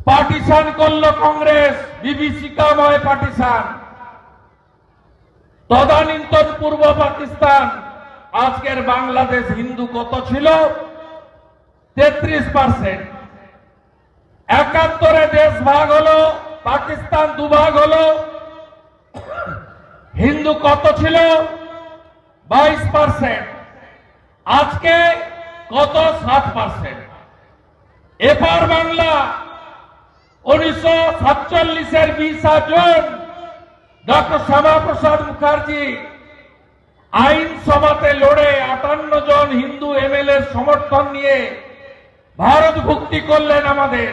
Partition করলো কংগ্রেস, বিভীষিকাময় partition. তদানীন্তন পূর্ব পাকিস্তান, আজকের বাংলাদেশ হিন্দু কত ছিল? 33%। 71-এ দেশ ভাগ হলো, পাকিস্তান দুভাগ হলো, হিন্দু কত ছিল? 22%। আজকে কত? 7%। এপার বাংলা 1947-এর 20 জুন ডক্টর শ্যামাপ্রসাদ মুখার্জি আইনসভাতে লড়ে 58 জন হিন্দু এমএলএ সমর্থন নিয়ে ভারত ভুক্তি করলেন আমাদের।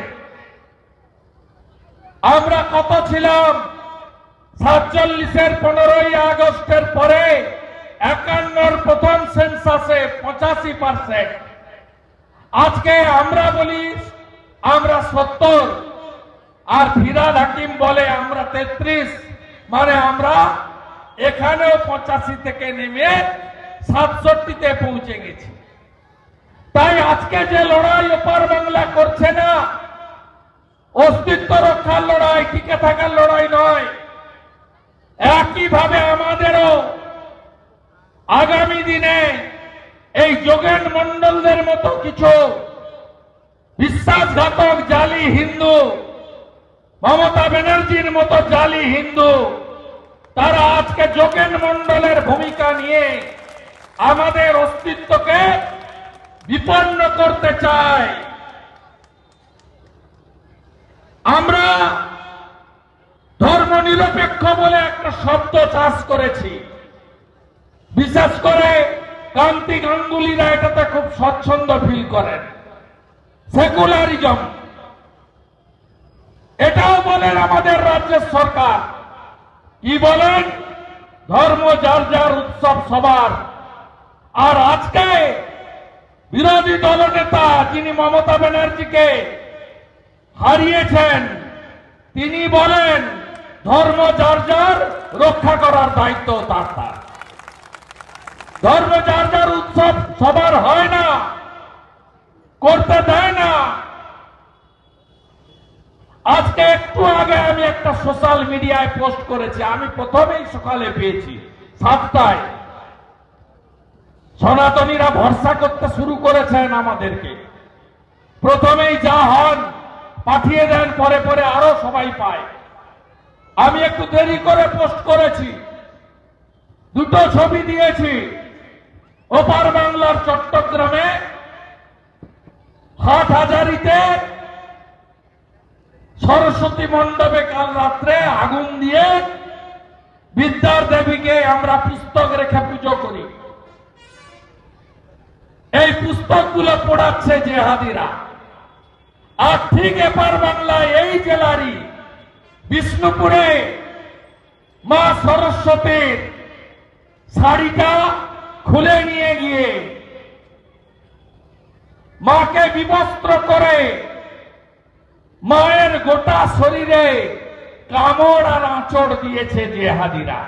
আমরা কত ছিলাম? 47-এর 15ই আগস্টের পরে 51-র প্রথম সেন্সাসে 85%। আজকে আমরা বলি আমরা 70, আর ফিরাদ হাকিম বলে আমরা 33, মানে আমরা এখানেও 85 থেকে নেমে 67-তে পৌঁছে গেছি। তাই আজকে যে লড়াই ওপার বাংলা করছে না, অস্তিত্ব রক্ষার লড়াই, টিকে থাকার লড়াই নয়। একইভাবে আমাদেরও আগামী দিনে এই যোগেন মন্ডলদের মতো কিছু বিশ্বাসঘাতক জালি হিন্দু, মমতা ব্যানার্জির মতো জালি হিন্দু, তারা আজকে যোগেন মন্ডলের ভূমিকা নিয়ে আমাদের অস্তিত্বকে বিপন্ন করতে চায়। আমরা ধর্মনিরপেক্ষ বলে একটা শব্দ চাষ করেছি। বিশেষ করে কান্তি গাঙ্গুলিরা এটাতে খুব স্বচ্ছন্দ ফিল করেন। সেকুলারিজম, এটাও বলেন আমাদের রাজ্যের সরকার। কি বলেন? ধর্ম যার যার, উৎসব সবার। আর আজকে বিরোধী দলনেতা যিনি মমতা ব্যানার্জিকে হারিয়েছেন, তিনি বলেন ধর্ম যার যার, রক্ষা করার দায়িত্ব তার তার। ধর্ম যার যার, উৎসব সবার হয় না, করতে দেয় না। আজকে একটু আগে আমি একটা সোশ্যাল মিডিয়ায় পোস্ট করেছি, আমি প্রথমেই সকালে পেয়েছি 7টায়। সনাতনীরা ভরসা করতে শুরু করেছেন আমাদেরকে। প্রথমেই যা হন পাঠিয়ে দেন, পরে পরে আরো সবাই পায়। আমি একটু দেরি করে পোস্ট করেছি, দুটো ছবি দিয়েছি। ওপার বাংলার চট্টগ্রামে হাটহাজারীতে সরস্বতী মণ্ডপে কাল রাত্রে আগুন দিয়ে বিদ্যার দেবীকে আমরা পুস্তক রেখে পুজো করি। এই পুস্তকগুলো পড়াচ্ছে জেহাদিরা। আর ঠিক এপার বাংলায় এই জেলারই বিষ্ণুপুরে মা সরস্বতীর শাড়িটা খুলে নিয়ে গিয়ে মাকে বিবস্ত্র করে মায়ের গোটা শরীরে কামড় আর আঁচড় দিয়েছে জেহাদিরা।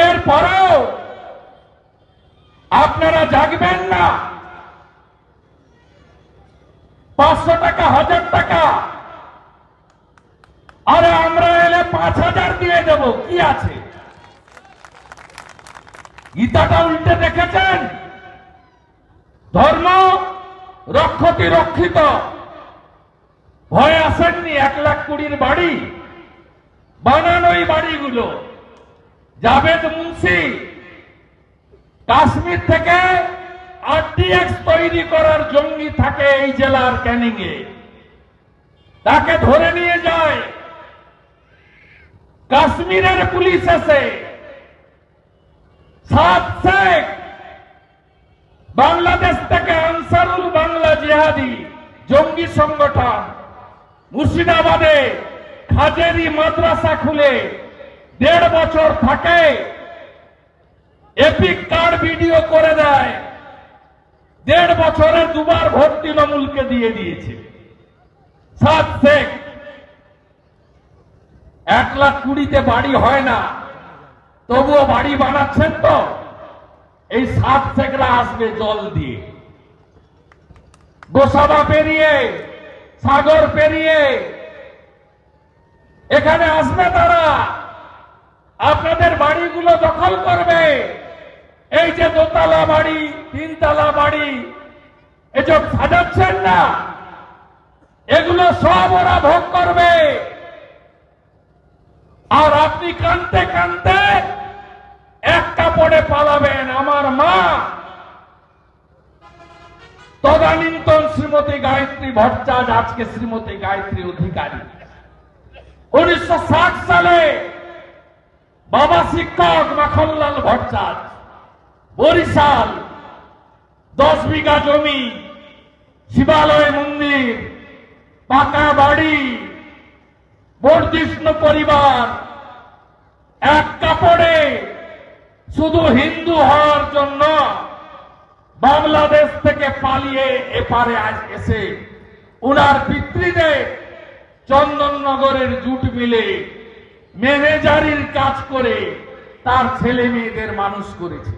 এরপরেও আপনারা জাগবেন না? 500 টাকা, 1000 টাকা, আরে আমরা এলে 5000 দিয়ে দেব, কি আছে? গীতাটা উল্টে দেখেছেন? ধর্ম রক্ষতি রক্ষিত। ভয় আসেননি? 1,20,000 বাড়ি বানানোই বাড়িগুলো। জাভেদ মুন্সি কাশ্মীর থেকে RDX তৈরি করার জঙ্গি থাকে এই জেলার ক্যানিং এ, তাকে ধরে নিয়ে যায়। কাশ্মীরের পুলিশ এসে সাত শেখ বাংলাদেশ থেকে আনসারুল বাংলা জিহাদি জঙ্গি সংগঠন মুর্শিদাবাদে খাজেরি মাদ্রাসা খুলে 1.5 বছর থাকে, এপিক কার্ড ভিডিও করে দেয়। 1.5 বছরে 2বার ভোট তৃণমূলকে দিয়ে দিয়েছে। সাত শেখ 1,20,000-তে বাড়ি হয় না, তবুও বাড়ি বানাচ্ছেন। তো এই সাত শেখরা আসবে জল দিয়ে। গোসাবা পেরিয়ে, সাগর পেরিয়ে এখানে আসবে তারা, আপনাদের বাড়িগুলো দখল করবে। এই যে দোতলা বাড়ি, তিনতলা বাড়ি এসব সাজাচ্ছেন না, এগুলো সব ওরা ভোগ করবে। আর আপনি কাঁদতে কাঁদতে এক কাপড়ে পালাবেন। আমার মা তদানীন্তন শ্রীমতী গায়ত্রী ভট্টাচার্য, আজকে শ্রীমতী গায়ত্রী অধিকারী, 1960 সালে বাবা শিক্ষক মাখনলাল ভট্টাচার্য, বরিশাল, 10 বিঘা জমি, শিবালয় মন্দির, পাকা বাড়ি, বর্ধিষ্ণু পরিবার, এক কাপড়ে শুধু হিন্দু হওয়ার জন্য বাংলাদেশ থেকে পালিয়ে এপারে আজ এসে উনার পিতৃদের চন্দননগরের জুট মিলে ম্যানেজারির কাজ করে তার ছেলে মেয়েদের মানুষ করেছে।